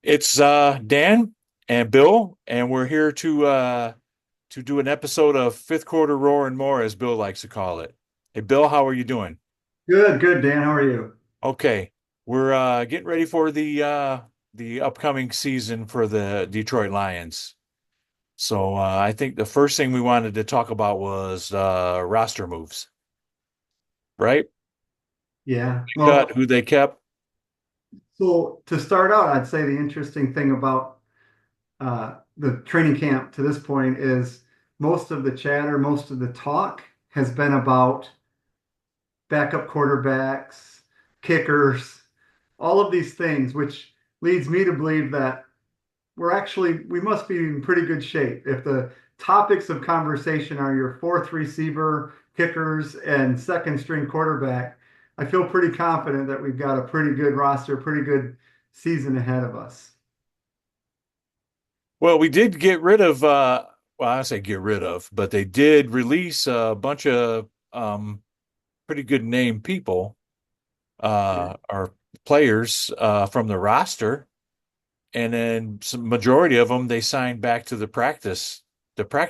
It's Dan and Bill, and we're here to do an episode of Fifth Quarter Roar and More, as Bill likes to call it. Hey, Bill, how are you doing? Good, good, Dan. How are you? Okay, we're getting ready for the upcoming season for the Detroit Lions. So I think the first thing we wanted to talk about was roster moves, right? Yeah. Cut Well, who they kept. so to start out, I'd say the interesting thing about the training camp to this point is most of the chatter, most of the talk has been about backup quarterbacks, kickers, all of these things, which leads me to believe that we must be in pretty good shape. If the topics of conversation are your fourth receiver, kickers, and second string quarterback, I feel pretty confident that we've got a pretty good roster, pretty good season ahead of us. Well, we did get rid of well, I say get rid of, but they did release a bunch of pretty good name people Yeah. or players from the roster, and then some majority of them they signed back to the practice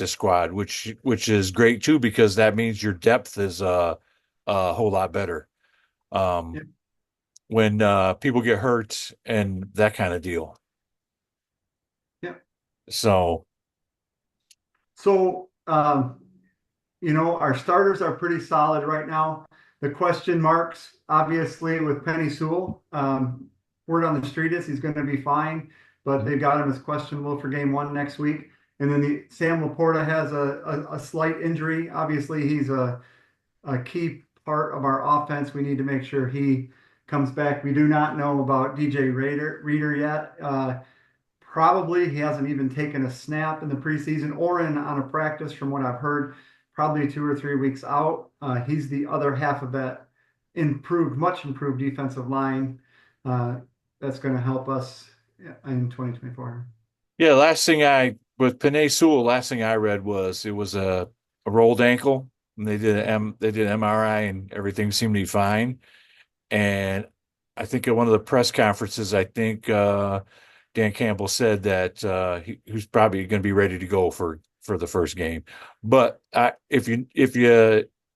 squad, which is great too because that means your depth is a whole lot better Yeah. um, when people get hurt and that kind of deal. Yeah. So So, our starters are pretty solid right now. The question marks, obviously, with Penny Sewell, word on the street is he's going to be fine, but they've got him as questionable for game one next week. And then Sam Laporta has a slight injury. Obviously, he's a key part of our offense. We need to make sure he comes back. We do not know about DJ Reader yet. Probably he hasn't even taken a snap in the preseason or on a practice, from what I've heard. Probably 2 or 3 weeks out. He's the other half of that much improved defensive line. Uh, that's going to help us in 2024. yeah, last thing I with Panay Sewell, last thing I read was it was a rolled ankle, and they did MRI, and everything seemed to be fine. And I think at one of the press conferences, I think Dan Campbell said that he's probably going to be ready to go for the first game. But if you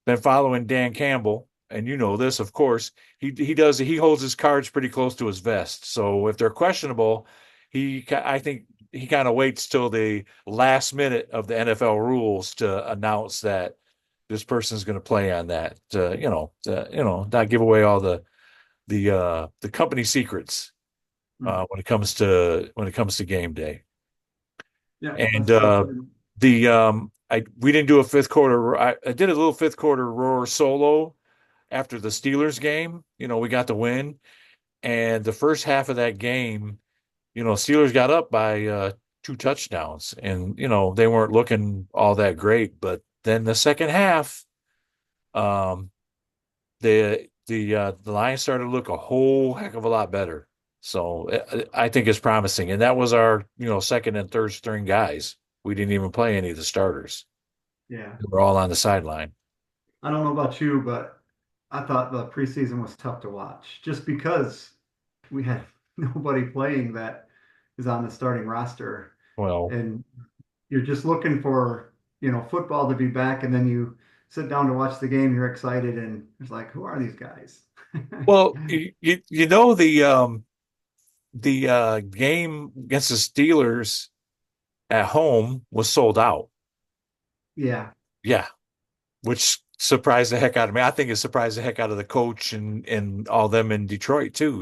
been following Dan Campbell, and you know this, of course, he holds his cards pretty close to his vest. So if they're questionable, I think he kind of waits till the last minute of the NFL rules to announce that this person's going to play on that. Not give away all the company secrets Hmm. when it comes to game day. Yeah, And that's definitely. the I we didn't do a fifth quarter. I did a little fifth quarter roar solo after the Steelers game. We got the win, and the first half of that game, Steelers got up by two touchdowns, and they weren't looking all that great. But then the second half, um, the Lions started to look a whole heck of a lot better. So I think it's promising. And that was our, second and third string guys. We didn't even play any of the starters. Yeah. They were all on the sideline. I don't know about you, but I thought the preseason was tough to watch just because we had nobody playing that is on the starting roster. Well, And you're just looking for, football to be back. And then you sit down to watch the game, you're excited, and it's like, who are these guys? the game against the Steelers at home was sold out. Yeah. Yeah, which surprised the heck out of me. I think it surprised the heck out of the coach and all them in Detroit too.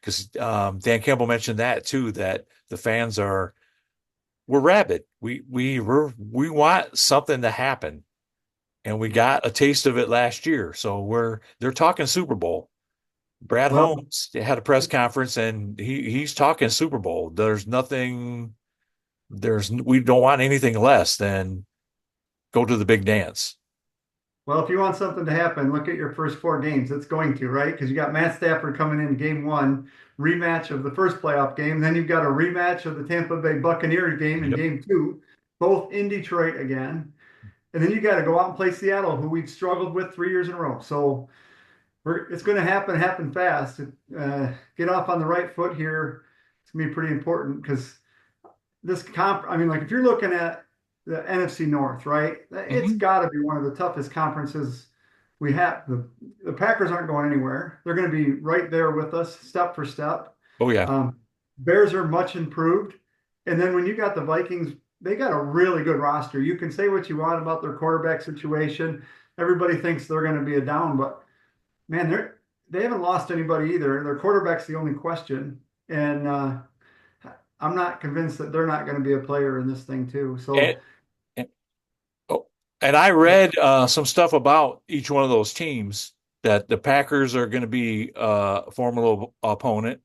Because Dan Campbell mentioned that too, that the fans we're rabid. We want something to happen, and we Yeah. got a taste of it last year. So they're talking Super Bowl. Brad Well, Holmes had a press conference, and he's talking Super Bowl. There's nothing. We don't want anything less than go to the big dance. if you want something to happen, look at your first four games. It's going to, right? Because you got Matt Stafford coming in game one, rematch of the first playoff game. Then you've got a rematch of the Tampa Bay Buccaneers game in Yep. game two, both in Detroit again. And then you got to go out and play Seattle, who we've struggled with 3 years in a row. So it's going to happen fast. Get off on the right foot here. gonna be pretty important because I mean, like if you're looking at the NFC North, right? It's Mhm. got to be one of the toughest conferences we have. The Packers aren't going anywhere. They're going to be right there with us, step for step. Oh yeah. Um, Bears are much improved, and then when you got the Vikings, they got a really good roster. You can say what you want about their quarterback situation. Everybody thinks they're going to be a down, but man, they haven't lost anybody either. Their quarterback's the only question, and I'm not convinced that they're not going to be a player in this thing too. So And, and oh, and I yeah, read some stuff about each one of those teams that the Packers are going to be a formidable opponent.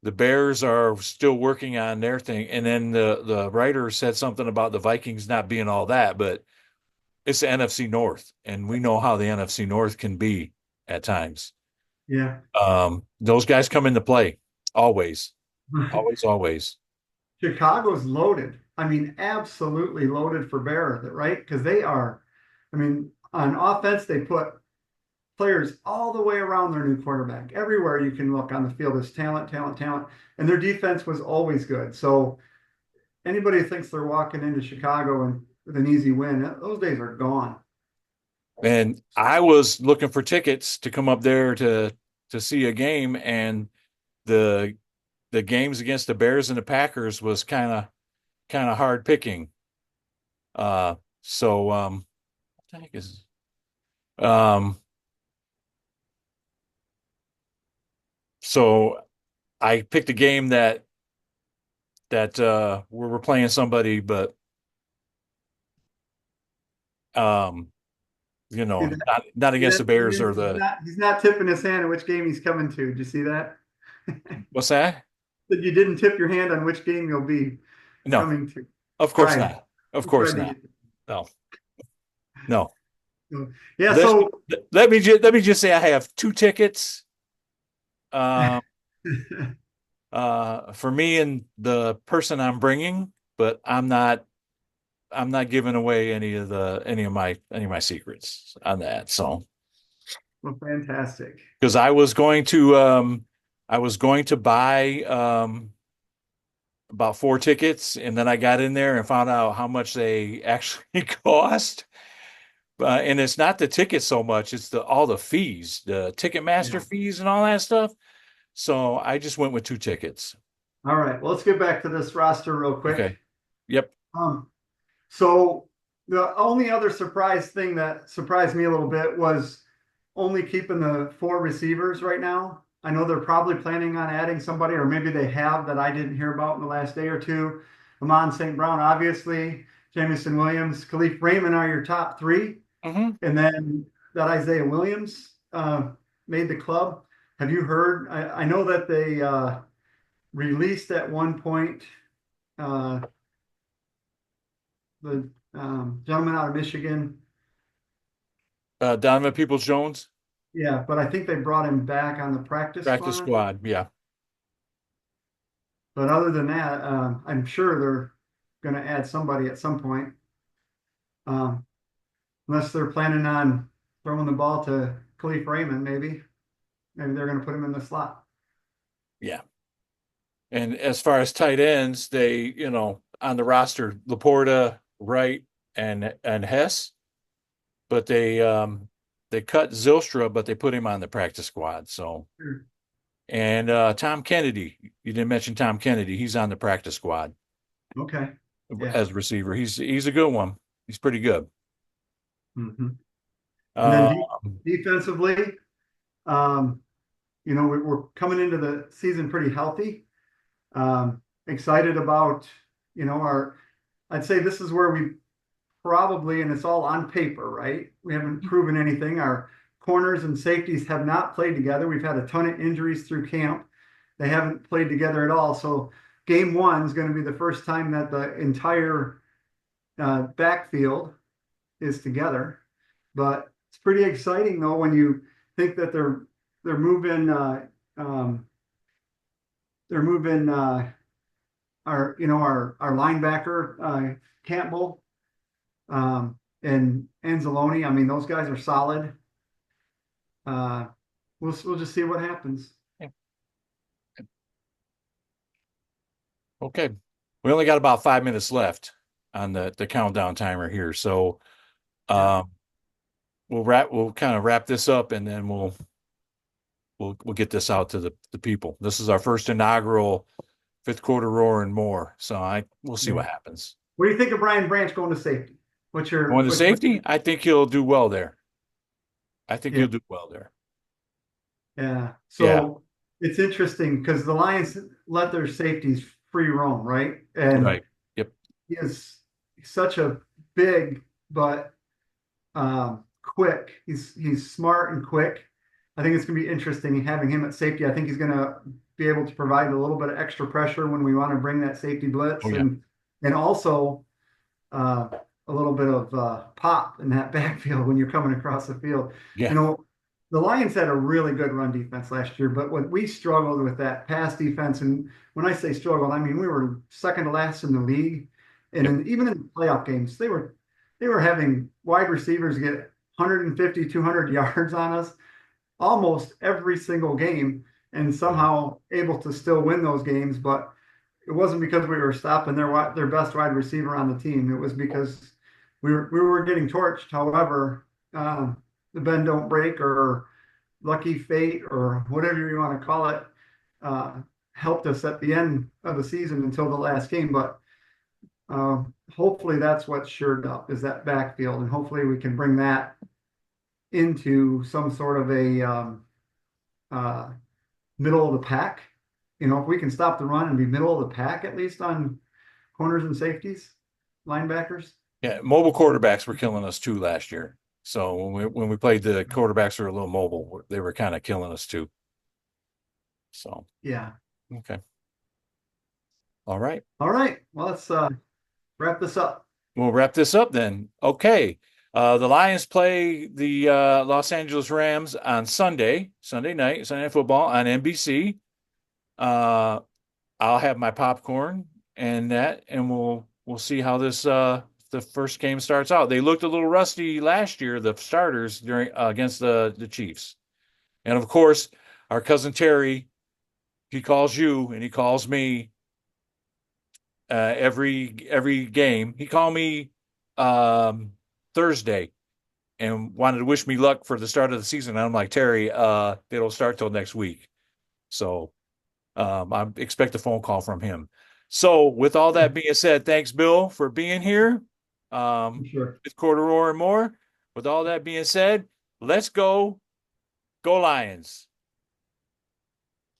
The Bears are still working on their thing, and then the writer said something about the Vikings not being all that, but it's the NFC North, and we know how the NFC North can be at times. yeah. Those guys come into play always, always, always. Chicago's loaded. I mean, absolutely loaded for bear, right? Because they are. I mean, on offense, they put players all the way around their new quarterback. Everywhere you can look on the field is talent, talent, talent, and their defense was always good. So anybody who thinks they're walking into Chicago and with an easy win, those days are gone. And I was looking for tickets to come up there to see a game, and the the games against the Bears and the Packers was kind of hard picking. So what the heck is um so I picked a game that we were playing somebody, but um See that? not See against that? the Bears or the He's not tipping his hand on which game he's coming to. Did you see that? what's that? That you didn't tip your hand on which game you'll be No, coming to. of course Tried. not. Of He course tried to not. get. No, no. Yeah. Let, So let me just say I have two tickets. Um for me and the person I'm bringing, but I'm not giving away any of my secrets on that. So well, fantastic. because I was going to buy about four tickets, and then I got in there and found out how much they actually cost. And it's not the ticket so much, it's the all the fees, the Ticketmaster Yeah. fees and all that stuff. So I just went with two tickets. All right. Well, let's get back to this roster real quick. Okay. Yep. Um, so the only other surprise thing that surprised me a little bit was only keeping the four receivers right now. I know they're probably planning on adding somebody, or maybe they have that I didn't hear about in the last day or two. Amon St. Brown, obviously, Jamison Williams, Khalif Raymond are your top three. Hmm. And then that Isaiah Williams made the club. Have you heard? I know that they released at one point uh, the gentleman out of Michigan. Donovan Peoples-Jones, Yeah, but I think they brought him back on the practice practice squad. squad. Yeah. But other than that, I'm sure they're going to add somebody at some point, um, unless they're planning on throwing the ball to Khalif Raymond. Maybe they're going to put him in the slot. Yeah. And as far as tight ends, they, on the roster, Laporta, Wright, and Hess, but they cut Zylstra, but they put him on the practice squad. So Sure. and Tom Kennedy, you didn't mention Tom Kennedy. He's on the practice squad Okay. Yeah. as a receiver. He's a good one. He's pretty good. Hmm. And then Uh, defensively, um, we're coming into the season pretty healthy. Excited about, I'd say this is where we probably, and it's all on paper, right? We haven't proven anything. Our corners and safeties have not played together. We've had a ton of injuries through camp. They haven't played together at all. So game one is going to be the first time that the entire backfield is together. But it's pretty exciting though when you think that they're moving um, they're moving our linebacker Campbell and Anzalone. I mean, those guys are solid. Uh, we'll just see what happens. Okay. We only got about 5 minutes left on the countdown timer here. So Yeah. um we'll kind of wrap this up and then we'll get this out to the people. This is our first inaugural fifth quarter roar and more. So we'll see Yeah. what happens. What do you think of Brian Branch going to safety? What's your Going to safety, I think he'll do well there. I think yeah, he'll do well there. yeah. Yeah, So it's interesting because the Lions let their safeties free roam, right? And right. Yep. he is such a big but quick. He's smart and quick. I think it's going to be interesting having him at safety. I think he's going to be able to provide a little bit of extra pressure when we want to bring that safety Oh blitz, yeah. and also uh, a little bit of pop in that backfield when you're coming across the field. Yeah. You know, the Lions had a really good run defense last year, but when we struggled with that pass defense, and when I say struggled, I mean we were second to last in the league, and Yep. even in the playoff games, they were having wide receivers get 150, 200 yards on us almost every single game, and Yeah. somehow able to still win those games. But it wasn't because we were stopping their best wide receiver on the team. It was because we were getting torched. However, the bend don't break or lucky fate or whatever you want to call it uh, helped us at the end of the season until the last game. But uh, hopefully that's what's shored up is that backfield, and hopefully we can bring that into some sort of a uh, middle of the pack. You know, if we can stop the run and be middle of the pack at least on corners and safeties, linebackers. Yeah. Mobile quarterbacks were killing us too last year. So when we played the quarterbacks who were a little mobile, they were kind of killing us too. So Yeah. okay. All right. All right. Well, let's wrap this up. We'll wrap this up then. Okay. The Lions play the Los Angeles Rams on Sunday night, Sunday Night Football on NBC. Uh, I'll have my popcorn and we'll see how this the first game starts out. They looked a little rusty last year, the starters during against the Chiefs. And of course, our cousin Terry, he calls you and he calls me every game. He called me Thursday and wanted to wish me luck for the start of the season. And I'm like, Terry, they don't start till next week. So I expect a phone call from him. So with all that being said, thanks, Bill, for being here. Sure. With quarter or more. With all that being said, let's go Lions.